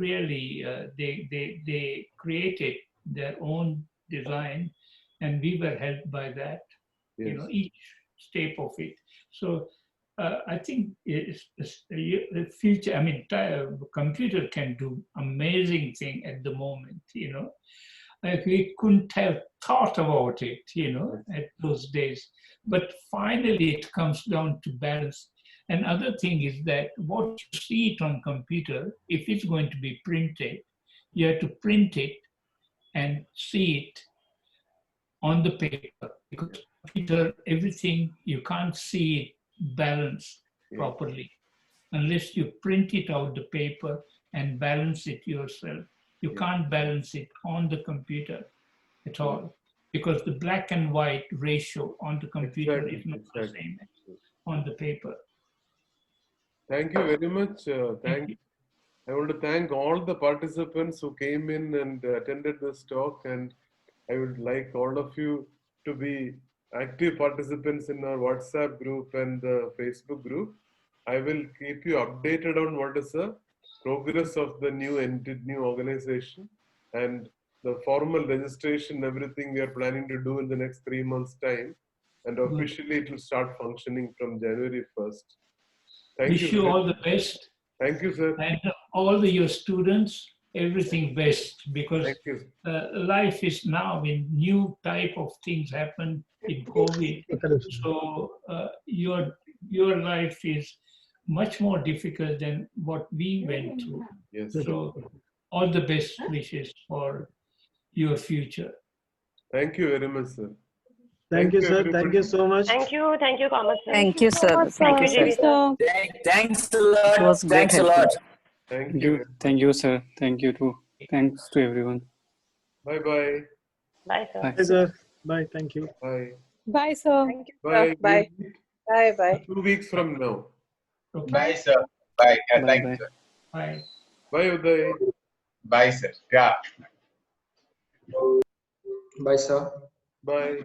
really they created their own design, and we were helped by that. Yes. Each step of it. So I think the future, I mean, computer can do amazing thing at the moment, you know. Like we couldn't have thought about it, you know, at those days. But finally it comes down to balance. And other thing is that what you see it on computer, if it's going to be printed, you have to print it and see it on the paper, because computer, everything, you can't see it balanced properly unless you print it out the paper and balance it yourself. You can't balance it on the computer at all, because the black and white ratio on the computer is not the same as on the paper. Thank you very much. Thank you. I want to thank all the participants who came in and attended this talk, and I would like all of you to be active participants in our WhatsApp group and the Facebook group. I will keep you updated on what is the progress of the new organization and the formal registration, everything we are planning to do in the next 3 months' time. And officially it will start functioning from January 1st. Thank Wish you all the best. Thank you, sir. And all your students, everything best, because life is now in new type of things happen in COVID. So your life is much more difficult than what we went through. Yes. So all the best wishes for your future. Thank you very much, sir. Thank you, sir. Thank you so much. Thank you, Kamat sir. Thank you, sir. Thank you, sir. Thanks a lot. It was great Thanks a helpful. lot. Thank you. Thank you, sir. Thank you too. Thanks to everyone. Bye-bye. Bye, sir. Bye, sir. Bye. Thank you. Bye. Bye, sir. Thank you. Bye. Bye. Bye. Bye. 2 weeks from now. Okay. Bye, sir. Bye. Yeah, Bye, thank bye. you, sir. Bye. Bye, Uday. Bye, sir. Yeah. Bye, sir. Bye.